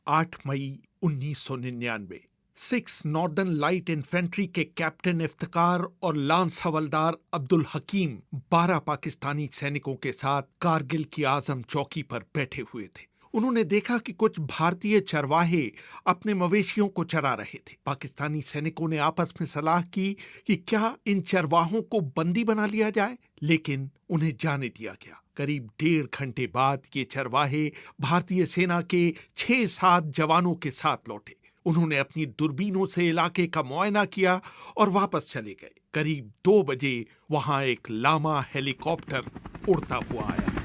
8 मई 1999 six northern light infantry के captain Iftikhar और lance हवलदार अब्दुल हकीम 12 पाकिस्तानी सैनिकों के साथ कारगिल की आजम चौकी पर बैठे हुए थे। उन्होंने देखा कि कुछ भारतीय चरवाहे अपने मवेशियों को चरा रहे थे। पाकिस्तानी सैनिकों ने आपस में सलाह की कि क्या इन चरवाहों को बंदी बना लिया जाए, लेकिन उन्हें जाने दिया गया। करीब 1.5 घंटे बाद ये चरवाहे भारतीय सेना के 6-7 जवानों के साथ लौटे। उन्होंने अपनी दूरबीनों से इलाके का मुआयना किया और वापस चले गए। करीब 2 बजे वहां एक लामा हेलीकॉप्टर उड़ता हुआ आया।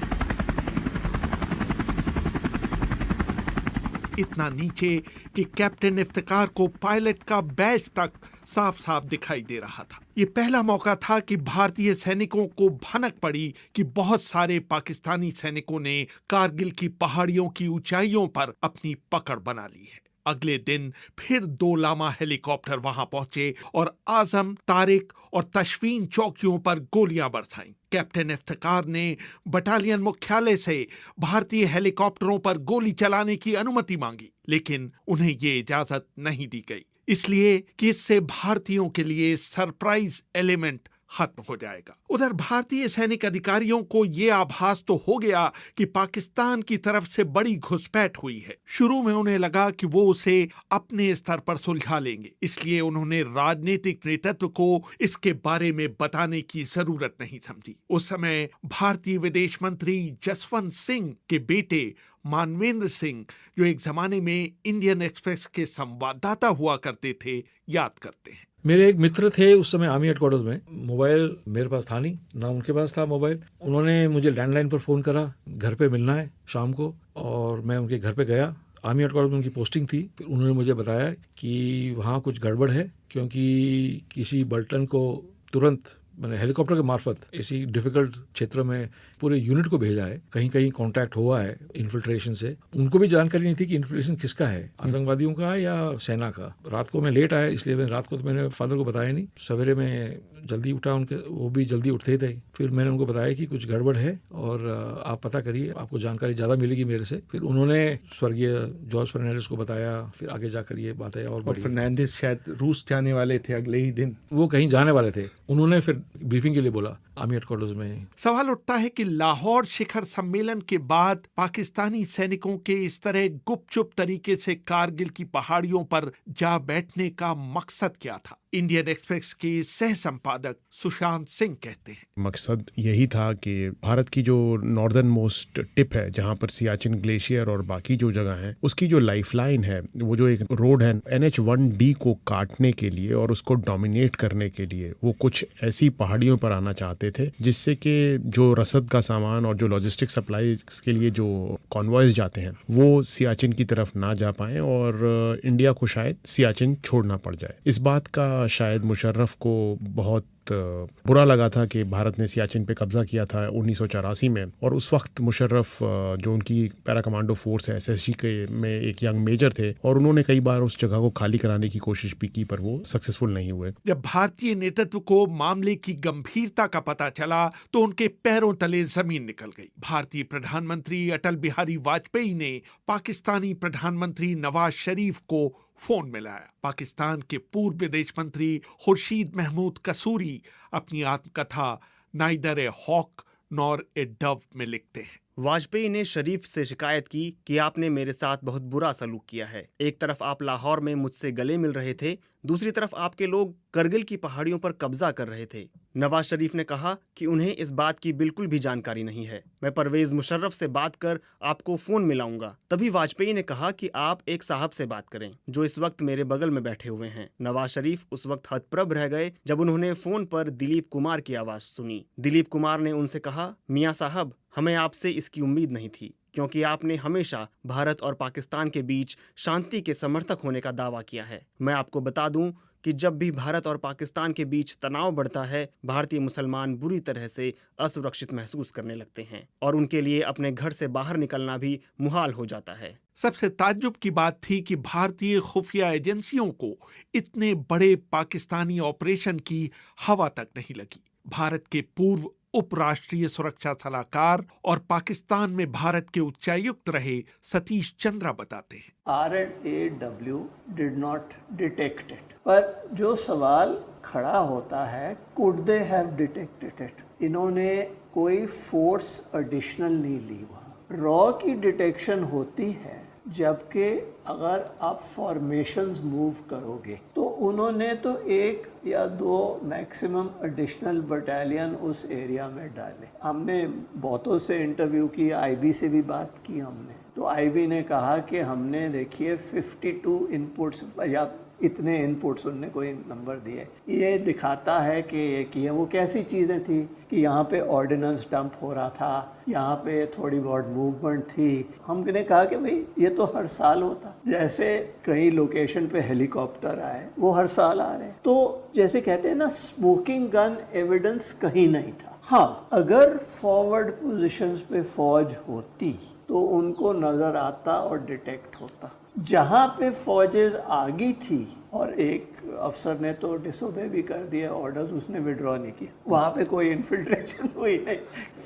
इतना नीचे कि कैप्टन इफ्तिकार को पायलट का बैज तक साफ साफ दिखाई दे रहा था। ये पहला मौका था कि भारतीय सैनिकों को भनक पड़ी कि बहुत सारे पाकिस्तानी सैनिकों ने कारगिल की पहाड़ियों की ऊंचाइयों पर अपनी पकड़ बना ली है। अगले दिन फिर 2 लामा हेलीकॉप्टर वहां पहुंचे और आजम, तारिक और तशवीन चौकियों पर गोलियां बरसाईं। कैप्टन इफ्तिकार ने बटालियन मुख्यालय से भारतीय हेलीकॉप्टरों पर गोली चलाने की अनुमति मांगी, लेकिन उन्हें ये इजाजत नहीं दी गई, इसलिए कि इससे भारतीयों के लिए सरप्राइज एलिमेंट खत्म हो जाएगा। उधर भारतीय सैनिक अधिकारियों को यह आभास तो हो गया कि पाकिस्तान की तरफ से बड़ी घुसपैठ हुई है। शुरू में उन्हें लगा कि वो उसे अपने स्तर पर सुलझा लेंगे, इसलिए उन्होंने राजनीतिक नेतृत्व को इसके बारे में बताने की जरूरत नहीं समझी। उस समय भारतीय विदेश मंत्री जसवंत सिंह के बेटे मानवेंद्र सिंह, जो एक जमाने में इंडियन एक्सप्रेस के संवाददाता हुआ करते थे, याद करते हैं। मेरे एक मित्र थे उस समय आर्मी हेडक्वार्टर्स में। मोबाइल मेरे पास था नहीं, ना उनके पास था मोबाइल। उन्होंने मुझे लैंडलाइन पर फ़ोन करा, घर पे मिलना है शाम को, और मैं उनके घर पे गया। आर्मी हेडक्वार्टर्स में उनकी पोस्टिंग थी। फिर उन्होंने मुझे बताया कि वहाँ कुछ गड़बड़ है, क्योंकि किसी बल्टन को तुरंत मैंने हेलीकॉप्टर के मार्फत ऐसी डिफिकल्ट क्षेत्र में पूरे यूनिट को भेजा है। कहीं कहीं कांटेक्ट हुआ है इन्फिल्ट्रेशन से। उनको भी जानकारी नहीं थी कि इन्फिल्ट्रेशन किसका है, आतंकवादियों का है या सेना का। रात को मैं लेट आया, इसलिए रात को तो मैंने फादर को बताया नहीं। सवेरे में जल्दी उठा, उनके वो भी जल्दी उठते थे। फिर मैंने उनको बताया कि कुछ गड़बड़ है और आप पता करिए, आपको जानकारी ज़्यादा मिलेगी मेरे से। फिर उन्होंने स्वर्गीय जॉर्ज फर्नांडिस को बताया। फिर आगे जाकर ये बातें और फर्नांडिस शायद रूस जाने वाले थे अगले ही दिन, वो कहीं जाने वाले थे। उन्होंने फिर ब्रीफिंग के लिए बोला आर्मी हेडक्वार्टर्स में। सवाल उठता है कि लाहौर शिखर सम्मेलन के बाद पाकिस्तानी सैनिकों के इस तरह गुपचुप तरीके से कारगिल की पहाड़ियों पर जा बैठने का मकसद क्या था। इंडियन एक्सप्रेस के सह संपादक सुशांत सिंह कहते हैं, मकसद यही था कि भारत की जो नॉर्दर्न मोस्ट टिप है, जहां पर सियाचिन ग्लेशियर और बाकी जो जगह है, उसकी जो लाइफलाइन है, वो जो एक रोड है NH-1D को काटने के लिए और उसको डोमिनेट करने के लिए, वो कुछ ऐसी पहाड़ियों पर आना चाहते थे जिससे कि जो रसद का सामान और जो लॉजिस्टिक सप्लाई के लिए जो कॉन्वॉयज जाते हैं, वो सियाचिन की तरफ ना जा पाए और इंडिया को शायद सियाचिन छोड़ना पड़ जाए। इस बात का शायद मुशर्रफ को बहुत बुरा लगा था कि भारत ने सियाचिन पे कब्जा किया था 1984 में, और उस वक्त मुशर्रफ जो उनकी पैरा कमांडो फोर्स है SSG के में एक यंग मेजर थे, और उन्होंने कई बार उस जगह को खाली कराने की कोशिश भी की, पर वो सक्सेसफुल नहीं हुए। जब भारतीय नेतृत्व को मामले की गंभीरता का पता चला तो उनके पैरों तले जमीन निकल गई। भारतीय प्रधानमंत्री अटल बिहारी वाजपेयी ने पाकिस्तानी प्रधानमंत्री नवाज शरीफ को फोन मिलाया। पाकिस्तान के पूर्व विदेश मंत्री खुर्शीद महमूद कसूरी अपनी आत्मकथा neither a hawk nor a dove में लिखते हैं, वाजपेयी ने शरीफ से शिकायत की कि आपने मेरे साथ बहुत बुरा सलूक किया है। एक तरफ आप लाहौर में मुझसे गले मिल रहे थे, दूसरी तरफ आपके लोग करगिल की पहाड़ियों पर कब्जा कर रहे थे। नवाज शरीफ ने कहा कि उन्हें इस बात की बिल्कुल भी जानकारी नहीं है। मैं परवेज मुशर्रफ से बात कर आपको फोन मिलाऊंगा। तभी वाजपेयी ने कहा कि आप एक साहब से बात करें जो इस वक्त मेरे बगल में बैठे हुए हैं। नवाज शरीफ उस वक्त हतप्रभ रह गए जब उन्होंने फोन पर दिलीप कुमार की आवाज सुनी। दिलीप कुमार ने उनसे कहा, मियाँ साहब, हमें आपसे इसकी उम्मीद नहीं थी, क्योंकि आपने हमेशा भारत और पाकिस्तान के बीच शांति के समर्थक होने का दावा किया है। मैं आपको बता दूं कि जब भी भारत और पाकिस्तान के बीच तनाव बढ़ता है, भारतीय मुसलमान बुरी तरह से असुरक्षित महसूस करने लगते हैं और उनके लिए अपने घर से बाहर निकलना भी मुहाल हो जाता है। सबसे ताज्जुब की बात थी कि भारतीय खुफिया एजेंसियों को इतने बड़े पाकिस्तानी ऑपरेशन की हवा तक नहीं लगी। भारत के पूर्व उपराष्ट्रीय सुरक्षा सलाहकार और पाकिस्तान में भारत के उच्चायुक्त रहे सतीश चंद्रा बताते हैं। RNAW did not detect it. पर जो सवाल खड़ा होता है, could they have detected it? इन्होंने कोई फोर्स एडिशनल नहीं ली वहाँ। रॉ की डिटेक्शन होती है जबकि अगर आप फॉर्मेशंस मूव करोगे, तो उन्होंने तो 1 या 2 मैक्सिमम एडिशनल बटालियन उस एरिया में डाले। हमने बहुतों से इंटरव्यू की, आईबी से भी बात की हमने, तो आईबी ने कहा कि हमने देखिए 52 इनपुट्स या इतने इनपुट्स उनने कोई नंबर दिए, ये दिखाता है कि वो कैसी चीज़ें थी कि यहाँ पे ऑर्डिनेंस डंप हो रहा था, यहाँ पे थोड़ी बहुत मूवमेंट थी। हमने कहा कि भाई ये तो हर साल होता, जैसे कई लोकेशन पे हेलीकॉप्टर आए वो हर साल आ रहे हैं। तो जैसे कहते हैं ना, स्मोकिंग गन एविडेंस कहीं नहीं था। हाँ, अगर फॉरवर्ड पोजीशंस पे फौज होती तो उनको नज़र आता और डिटेक्ट होता। जहाँ पे फौजेज आगी थी और एक अफसर ने तो डिसोबे भी कर दिया ऑर्डर्स, उसने विड्रॉ नहीं किया, वहाँ पे कोई इन्फिल्ट्रेशन हुई नहीं।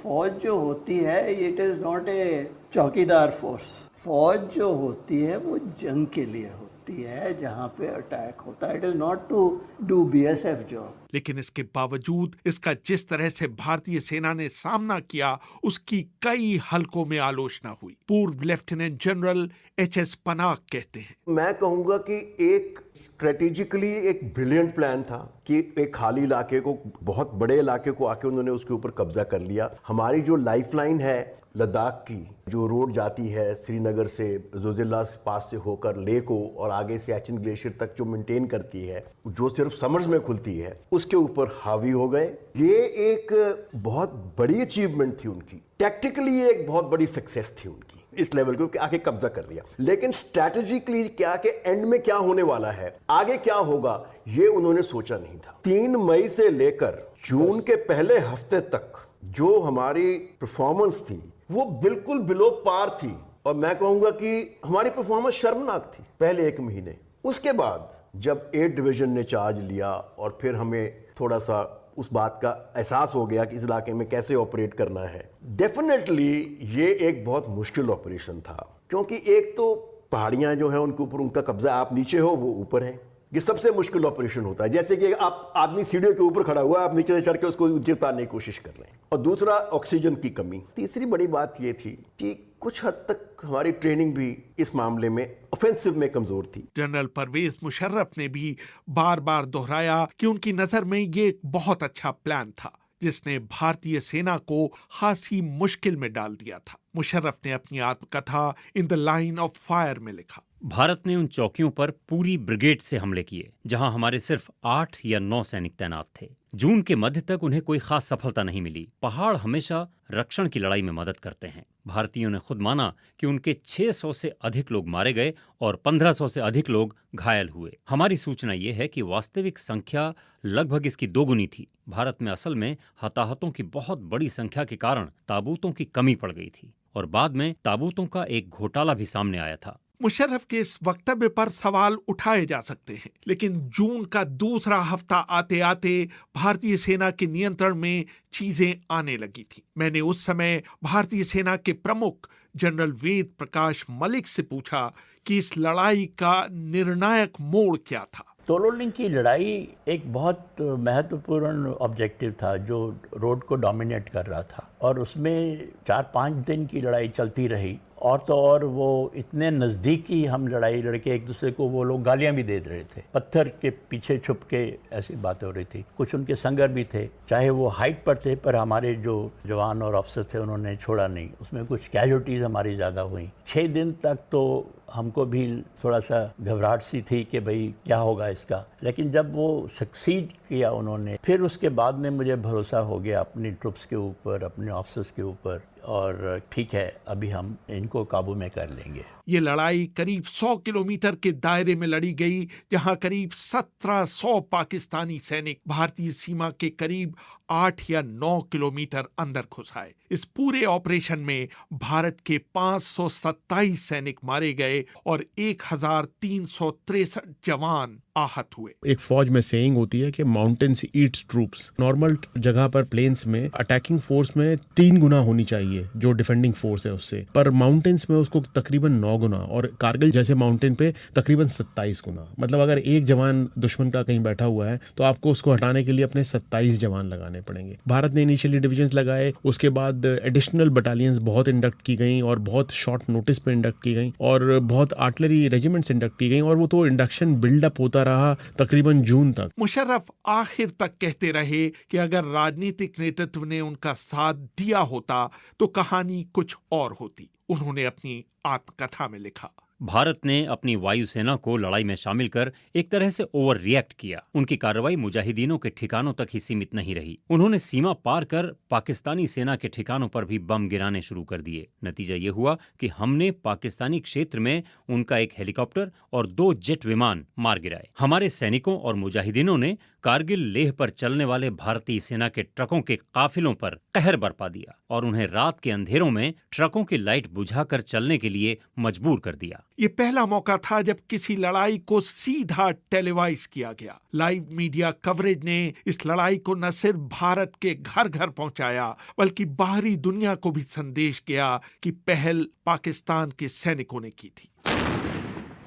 फौज जो होती है, इट इज़ नॉट ए चौकीदार फोर्स। फौज जो होती है वो जंग के लिए होती है, जहाँ पे अटैक होता है। It is not to do BSF job. लेकिन इसके बावजूद इसका जिस तरह से भारतीय सेना ने सामना किया, उसकी कई हलकों में आलोचना हुई। पूर्व लेफ्टिनेंट जनरल HS पनाग कहते हैं, मैं कहूंगा कि एक स्ट्रेटेजिकली एक ब्रिलियंट प्लान था कि एक खाली इलाके को, बहुत बड़े इलाके को आके उन्होंने उसके ऊपर कब्जा कर लिया। हमारी जो लाइफलाइन है लद्दाख की, जो रोड जाती है श्रीनगर से जोजिला पास से होकर लेह को और आगे सियाचिन ग्लेशियर तक जो मेंटेन करती है, जो सिर्फ समर्स में खुलती है, उसके ऊपर हावी हो गए। ये एक बहुत बड़ी अचीवमेंट थी उनकी, टैक्टिकली एक बहुत बड़ी सक्सेस थी उनकी इस लेवल को कि आके कब्जा कर लिया। लेकिन स्ट्रैटेजिकली क्या कि एंड में क्या होने वाला है, आगे क्या होगा, ये उन्होंने सोचा नहीं था। 3 मई से लेकर जून के पहले हफ्ते तक जो हमारी परफॉर्मेंस थी वो बिल्कुल बिलो पार थी, और मैं कहूंगा कि हमारी परफॉर्मेंस शर्मनाक थी पहले 1 महीने। उसके बाद जब 8 डिवीजन ने चार्ज लिया और फिर हमें थोड़ा सा उस बात का एहसास हो गया कि इस इलाके में कैसे ऑपरेट करना है, डेफिनेटली ये एक बहुत मुश्किल ऑपरेशन था। क्योंकि एक तो पहाड़ियां जो है उनके ऊपर उनका कब्जा, आप नीचे हो वो ऊपर है, ये सबसे मुश्किल ऑपरेशन होता है। जैसे कि आप आदमी सीढ़ियों के ऊपर खड़ा हुआ है, आप नीचे से चढ़ के उसको नीचे उतारने की कोशिश कर रहे हैं। और दूसरा ऑक्सीजन की कमी। तीसरी बड़ी बात ये थी कि कुछ हद तक हमारी ट्रेनिंग भी इस मामले में ऑफेंसिव में कमजोर थी। जनरल परवेज मुशर्रफ ने भी बार बार दोहराया कि उनकी नजर में ये एक बहुत अच्छा प्लान था जिसने भारतीय सेना को खासी मुश्किल में डाल दिया था। मुशर्रफ ने अपनी आत्मकथा in the line of fire में लिखा, भारत ने उन चौकियों पर पूरी ब्रिगेड से हमले किए जहां हमारे सिर्फ 8 या 9 सैनिक तैनात थे। जून के मध्य तक उन्हें कोई खास सफलता नहीं मिली। पहाड़ हमेशा रक्षण की लड़ाई में मदद करते हैं। भारतीयों ने खुद माना कि उनके 600 से अधिक लोग मारे गए और 1500 से अधिक लोग घायल हुए। हमारी सूचना ये है कि वास्तविक संख्या लगभग इसकी 2 गुनी थी। भारत में असल में हताहतों की बहुत बड़ी संख्या के कारण ताबूतों की कमी पड़ गई थी और बाद में ताबूतों का एक घोटाला भी सामने आया था। मुशर्रफ के इस वक्तव्य पर सवाल उठाए जा सकते हैं, लेकिन जून का दूसरा हफ्ता आते आते भारतीय सेना के नियंत्रण में चीजें आने लगी थी। मैंने उस समय भारतीय सेना के प्रमुख जनरल वेद प्रकाश मलिक से पूछा कि इस लड़ाई का निर्णायक मोड़ क्या था। तोलोलिंग की लड़ाई एक बहुत महत्वपूर्ण ऑब्जेक्टिव था जो रोड को डोमिनेट कर रहा था, और उसमें 4-5 दिन की लड़ाई चलती रही। और तो और वो इतने नज़दीकी हम लड़ाई लड़के एक दूसरे को, वो लोग गालियां भी दे रहे थे, पत्थर के पीछे छुप के ऐसी बातें हो रही थी। कुछ उनके संगर भी थे, चाहे वो हाइट पर थे, पर हमारे जो जवान और अफसर थे उन्होंने छोड़ा नहीं। उसमें कुछ कैजुअल्टीज हमारी ज़्यादा हुई। 6 दिन तक तो हमको भी थोड़ा सा घबराहट सी थी कि भाई क्या होगा इसका, लेकिन जब वो सक्सीड किया उन्होंने, फिर उसके बाद में मुझे भरोसा हो गया अपनी ट्रुप्स के ऊपर, अपने ऑफिसर्स के ऊपर, और ठीक है, अभी हम इनको काबू में कर लेंगे। ये लड़ाई करीब 100 किलोमीटर के दायरे में लड़ी गई, जहां करीब 1700 पाकिस्तानी सैनिक भारतीय सीमा के करीब 8 या 9 किलोमीटर अंदर घुस आए। इस पूरे ऑपरेशन में भारत के 527 सैनिक मारे गए और 1363 जवान आहत हुए। एक फौज में सेइंग होती है कि माउंटेन्स ईट्स ट्रूप्स। नॉर्मल जगह पर प्लेन्स में अटैकिंग फोर्स में 3 गुना होनी चाहिए जो डिफेंडिंग फोर्स है उससे, पर माउंटेन्स में उसको तकरीबन 9 गुना, और कारगिल जैसे माउंटेन पे तकरीबन 27 गुना। मतलब अगर एक जवान दुश्मन का कहीं बैठा हुआ है तो आपको उसको हटाने के लिए अपने 27 जवान लगाने पड़ेंगे। भारत ने इनिशियली डिविजन्स लगाए, उसके बाद एडिशनल बटालियंस बहुत इंडक्ट की गई और बहुत शॉर्ट नोटिस पे इंडक्ट की गई और बहुत आर्टिलरी रेजिमेंट्स इंडक्ट की गई, और वो तो इंडक्शन बिल्डअप होता रहा तकरीबन जून तक। मुशर्रफ आखिर तक कहते रहे कि अगर राजनीतिक नेतृत्व ने उनका साथ दिया होता तो कहानी कुछ और होती। उन्होंने अपनी आत्मकथा में लिखा, भारत ने अपनी वायुसेना को लड़ाई में शामिल कर एक तरह से ओवर रिएक्ट किया। उनकी कार्रवाई मुजाहिदीनों के ठिकानों तक ही सीमित नहीं रही। उन्होंने सीमा पार कर पाकिस्तानी सेना के ठिकानों पर भी बम गिराने शुरू कर दिए। नतीजा ये हुआ कि हमने पाकिस्तानी क्षेत्र में उनका एक हेलीकॉप्टर और 2 जेट विमान मार गिराए। हमारे सैनिकों और मुजाहिदीनों ने कारगिल लेह पर चलने वाले भारतीय सेना के ट्रकों के काफिलों पर कहर बरपा दिया और उन्हें रात के अंधेरों में ट्रकों की लाइट बुझाकर चलने के लिए मजबूर कर दिया। ये पहला मौका था जब किसी लड़ाई को सीधा टेलीवाइज किया गया। लाइव मीडिया कवरेज ने इस लड़ाई को न सिर्फ भारत के घर घर पहुंचाया, बल्कि बाहरी दुनिया को भी संदेश गया कि पहल पाकिस्तान के सैनिकों ने की थी।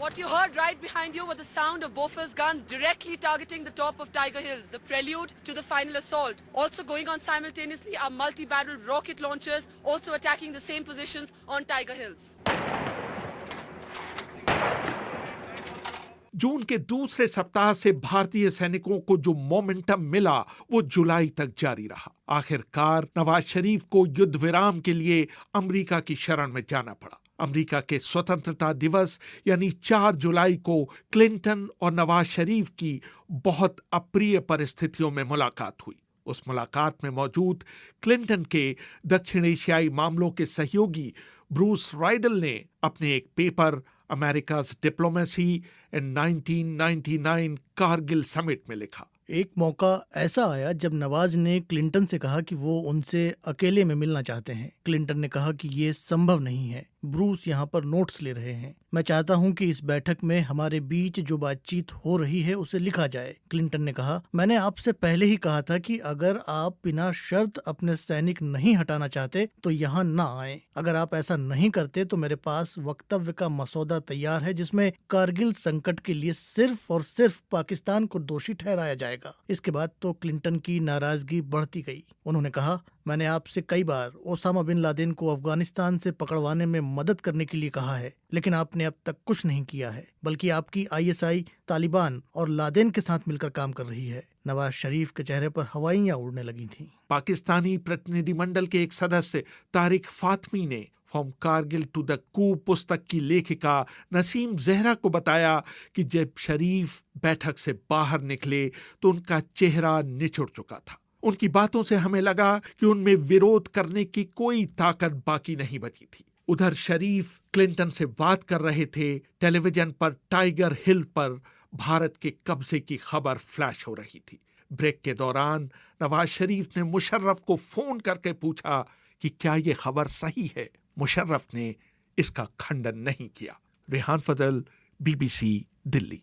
What you heard right behind you were the sound of Bofors guns directly targeting the top of Tiger Hills, the prelude to the final assault. Also going on simultaneously are multi-barrel rocket launchers also attacking the same positions on Tiger Hills. जून के दूसरे सप्ताह से भारतीय सैनिकों को जो momentum मिला वो जुलाई तक जारी रहा। आखिरकार नवाज शरीफ को युद्ध विराम के लिए अमेरिका की शरण में जाना पड़ा। अमेरिका के स्वतंत्रता दिवस यानी 4 जुलाई को क्लिंटन और नवाज शरीफ की बहुत अप्रिय परिस्थितियों में मुलाकात हुई। उस मुलाकात में मौजूद क्लिंटन के दक्षिण एशियाई मामलों के सहयोगी ब्रूस राइडल ने अपने एक पेपर अमेरिका's डिप्लोमेसी इन 1999 कारगिल समिट में लिखा, एक मौका ऐसा आया जब नवाज ने क्लिंटन से कहा कि वो उनसे अकेले में मिलना चाहते हैं। क्लिंटन ने कहा कि ये संभव नहीं है। ब्रूस यहाँ पर नोट्स ले रहे हैं। मैं चाहता हूँ कि इस बैठक में हमारे बीच जो बातचीत हो रही है उसे लिखा जाए। क्लिंटन ने कहा, मैंने आपसे पहले ही कहा था कि अगर आप बिना शर्त अपने सैनिक नहीं हटाना चाहते तो यहाँ ना आए। अगर आप ऐसा नहीं करते तो मेरे पास वक्तव्य का मसौदा तैयार है जिसमें कारगिल संकट के लिए सिर्फ और सिर्फ पाकिस्तान को दोषी ठहराया जाएगा। इसके बाद तो क्लिंटन की नाराजगी बढ़ती गई। उन्होंने कहा, मैंने आपसे कई बार ओसामा बिन लादेन को अफगानिस्तान से पकड़वाने में मदद करने के लिए कहा है, लेकिन आपने अब तक कुछ नहीं किया है, बल्कि आपकी आईएसआई तालिबान और लादेन के साथ मिलकर काम कर रही है। नवाज शरीफ के चेहरे पर हवाइयां उड़ने लगी थीं। पाकिस्तानी प्रतिनिधिमंडल के एक सदस्य तारिक फातमी ने फ्रॉम कारगिल टू द कू पुस्तक की लेखिका नसीम जहरा को बताया कि जब शरीफ बैठक से बाहर निकले तो उनका चेहरा निचुड़ चुका था। उनकी बातों से हमें लगा कि उनमें विरोध करने की कोई ताकत बाकी नहीं बची थी। उधर शरीफ क्लिंटन से बात कर रहे थे। टेलीविजन पर टाइगर हिल पर भारत के कब्जे की खबर फ्लैश हो रही थी। ब्रेक के दौरान नवाज शरीफ ने मुशर्रफ को फोन करके पूछा कि क्या ये खबर सही है। मुशर्रफ ने इसका खंडन नहीं किया। रेहान फजल, BBC, दिल्ली।